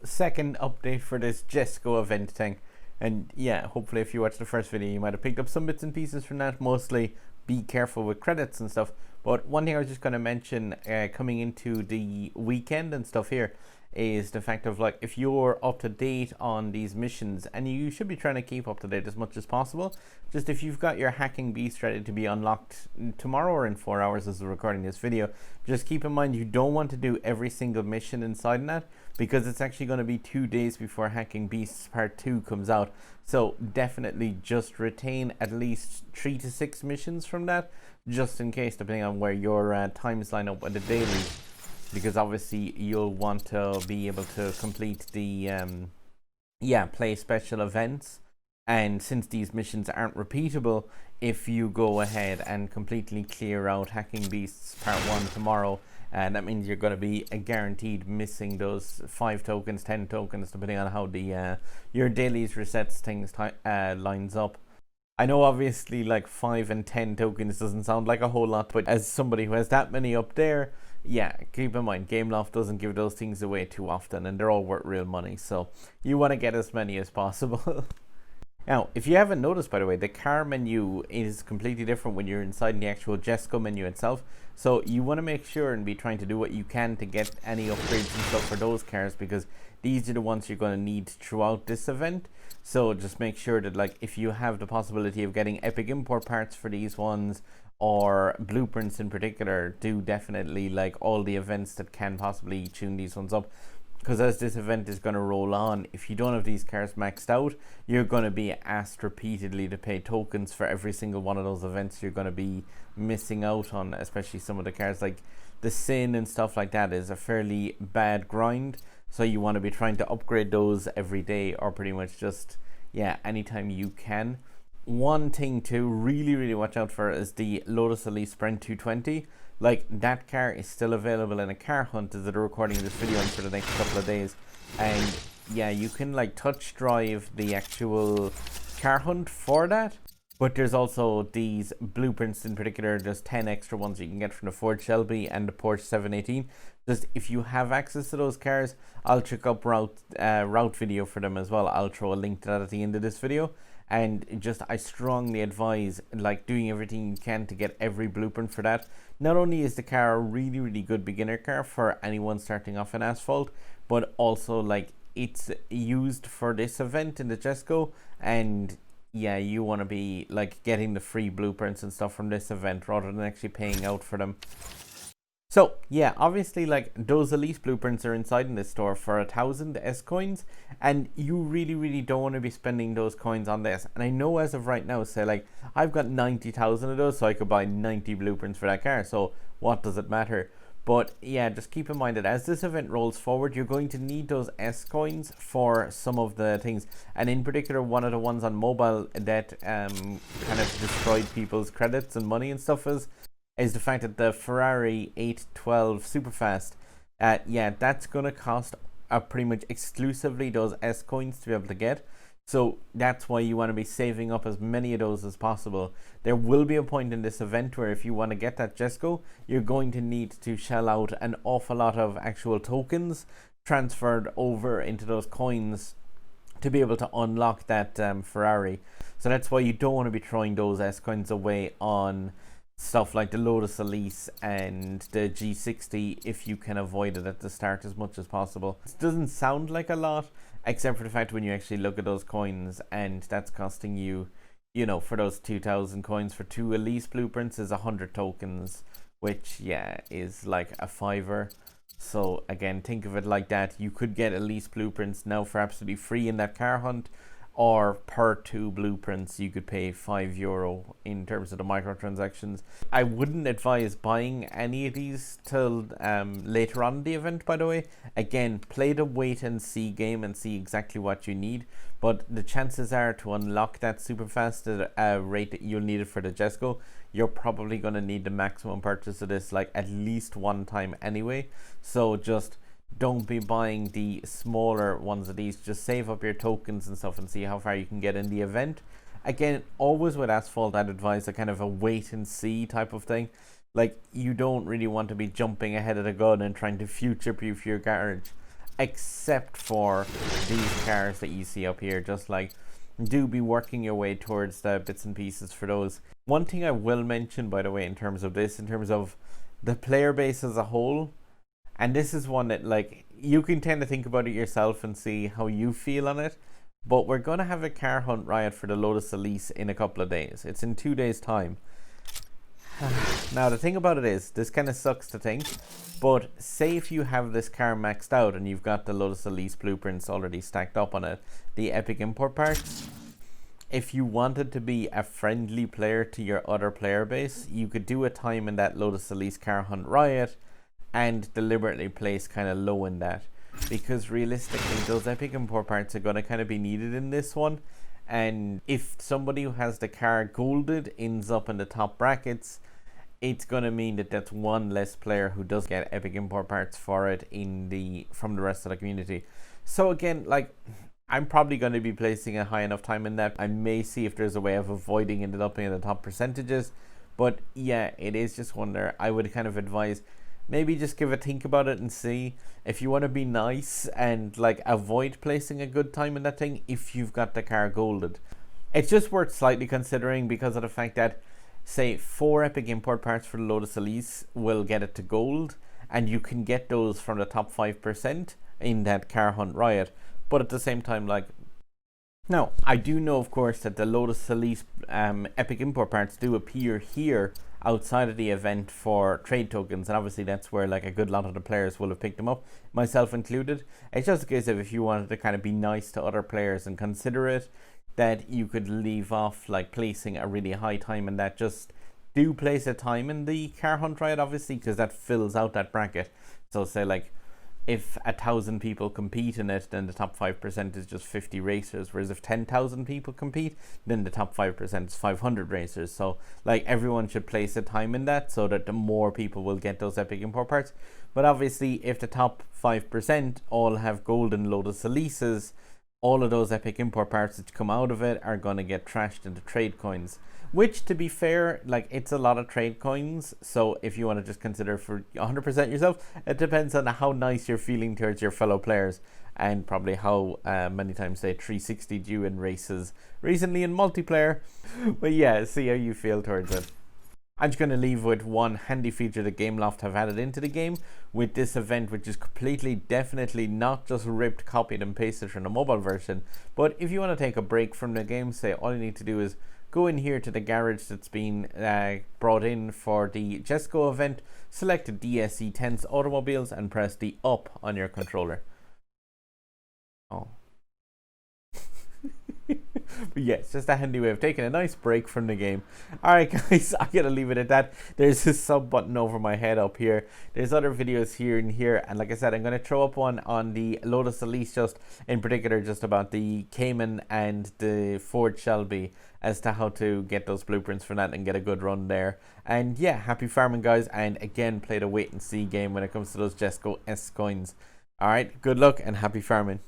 second update for this Jesko event thing. And yeah, hopefully if you watched the first video, you might have picked up some bits and pieces from that. Mostly be careful with credits and stuff. But one thing I was just going to mention coming into the weekend and stuff here is the fact of, like, if you're up to date on these missions, and you should be trying to keep up to date as much as possible, just if you've got your hacking beast ready to be unlocked tomorrow or in 4 hours as we're recording this video, just keep in mind you don't want to do every single mission inside that, because it's actually going to be 2 days before Hacking Beasts Part 2 comes out. So definitely just retain at least 3 to 6 missions from that, just in case, depending on where your times line up with the dailies, because obviously you'll want to be able to complete the play special events. And since these missions aren't repeatable, if you go ahead and completely clear out Hacking Beasts Part 1 tomorrow, that means you're going to be guaranteed missing those 5 tokens, 10 tokens, depending on how the your dailies resets things lines up. I know obviously like 5 and 10 tokens doesn't sound like a whole lot, but as somebody who has that many up there, yeah, keep in mind Gameloft doesn't give those things away too often, and they're all worth real money, so you want to get as many as possible. Now, if you haven't noticed, by the way, the car menu is completely different when you're inside the actual Jesko menu itself. So you want to make sure and be trying to do what you can to get any upgrades and stuff for those cars, because these are the ones you're going to need throughout this event. So just make sure that, like, if you have the possibility of getting epic import parts for these ones, or blueprints in particular, do definitely like all the events that can possibly tune these ones up. Because as this event is going to roll on, if you don't have these cars maxed out, you're going to be asked repeatedly to pay tokens for every single one of those events you're going to be missing out on, especially some of the cars like the Sin and stuff like that is a fairly bad grind. So you want to be trying to upgrade those every day, or pretty much just, yeah, anytime you can. One thing to really watch out for is the Lotus Elise Sprint 220. Like, that car is still available in a car hunt as they're recording this video for the next couple of days. And yeah, you can like touch drive the actual car hunt for that. But there's also these blueprints in particular. There's 10 extra ones you can get from the Ford Shelby and the Porsche 718. Just if you have access to those cars, I'll check up route video for them as well. I'll throw a link to that at the end of this video. And just, I strongly advise like doing everything you can to get every blueprint for that. Not only is the car a really good beginner car for anyone starting off in Asphalt, but also like it's used for this event in the Jesko, and yeah, you want to be like getting the free blueprints and stuff from this event rather than actually paying out for them. So yeah, obviously like those Elise blueprints are inside in this store for 1,000 S coins, and you really don't want to be spending those coins on this. And I know as of right now, say like I've got 90,000 of those, so I could buy 90 blueprints for that car, so what does it matter? But yeah, just keep in mind that as this event rolls forward, you're going to need those S coins for some of the things, and in particular one of the ones on mobile that kind of destroyed people's credits and money and stuff is the fact that the Ferrari 812 Superfast, yeah, that's going to cost pretty much exclusively those S coins to be able to get. So that's why you want to be saving up as many of those as possible. There will be a point in this event where if you want to get that Jesko, you're going to need to shell out an awful lot of actual tokens transferred over into those coins to be able to unlock that Ferrari. So that's why you don't want to be throwing those S coins away on stuff like the Lotus Elise and the G60 if you can avoid it at the start as much as possible. It doesn't sound like a lot, except for the fact when you actually look at those coins, and that's costing you, you know, for those 2,000 coins for 2 Elise blueprints is 100 tokens, which yeah is like a fiver. So again, think of it like that. You could get Elise blueprints now for absolutely free in that car hunt, or per 2 blueprints you could pay €5 in terms of the microtransactions. I wouldn't advise buying any of these till later on in the event, by the way. Again, play the wait and see game and see exactly what you need, but the chances are to unlock that super fast at a rate that you'll need it for the Jesko, you're probably going to need the maximum purchase of this like at least one time anyway. So just don't be buying the smaller ones of these. Just save up your tokens and stuff and see how far you can get in the event. Again, always with Asphalt, I'd advise a kind of a wait and see type of thing. Like, you don't really want to be jumping ahead of the gun and trying to future-proof your garage. except for these cars that you see up here. Just like, do be working your way towards the bits and pieces for those. One thing I will mention, by the way, in terms of this, in terms of the player base as a whole, and this is one that, like, you can tend to think about it yourself and see how you feel on it, but we're going to have a car hunt riot for the Lotus Elise in a couple of days. It's in 2 days' time. Now, the thing about it is, this kind of sucks to think, but say if you have this car maxed out and you've got the Lotus Elise blueprints already stacked up on it, the epic import parts, if you wanted to be a friendly player to your other player base, you could do a time in that Lotus Elise car hunt riot and deliberately place kind of low in that, because realistically those epic import parts are going to kind of be needed in this one. And if somebody who has the car golded ends up in the top brackets, it's going to mean that that's one less player who does get epic import parts for it from the rest of the community. So again, like, I'm probably going to be placing a high enough time in that. I may see if there's a way of avoiding ending up in the top percentages, but yeah, it is just one there. I would kind of advise maybe just give a think about it and see if you want to be nice and like avoid placing a good time in that thing if you've got the car golded. It's just worth slightly considering because of the fact that, say, 4 epic import parts for the Lotus Elise will get it to gold, and you can get those from the top 5% in that car hunt riot. But at the same time, like, now I do know, of course, that the Lotus Elise epic import parts do appear here outside of the event for trade tokens, and obviously that's where like a good lot of the players will have picked them up, myself included. It's just a case of if you wanted to kind of be nice to other players and consider it, that you could leave off like placing a really high time in that. Just do place a time in the car hunt riot, obviously, because that fills out that bracket. So say like if 1,000 people compete in it, then the top 5% is just 50 racers, whereas if 10,000 people compete, then the top 5% is 500 racers. So like everyone should place a time in that so that the more people will get those epic import parts. But obviously if the top 5% all have golden Lotus Elises, all of those epic import parts that come out of it are going to get trashed into trade coins, which, to be fair, like, it's a lot of trade coins. So if you want to just consider for 100% yourself, it depends on how nice you're feeling towards your fellow players and probably how many times they 360'd you in races recently in multiplayer. But yeah, see how you feel towards it. I'm just going to leave with one handy feature that Gameloft have added into the game with this event, which is completely, definitely not just ripped, copied and pasted from the mobile version. But if you want to take a break from the game, say all you need to do is go in here to the garage that's been brought in for the Jesko event, select the DSE 10s automobiles and press the up on your controller. Oh. But yeah, it's just a handy way of taking a nice break from the game. Alright guys, I'm gonna leave it at that. There's this sub button over my head up here. There's other videos here and here, and like I said, I'm gonna throw up one on the Lotus Elise, just in particular just about the Cayman and the Ford Shelby, as to how to get those blueprints for that and get a good run there. And yeah, happy farming guys, and again, play the wait and see game when it comes to those Jesko coins. Alright, good luck and happy farming.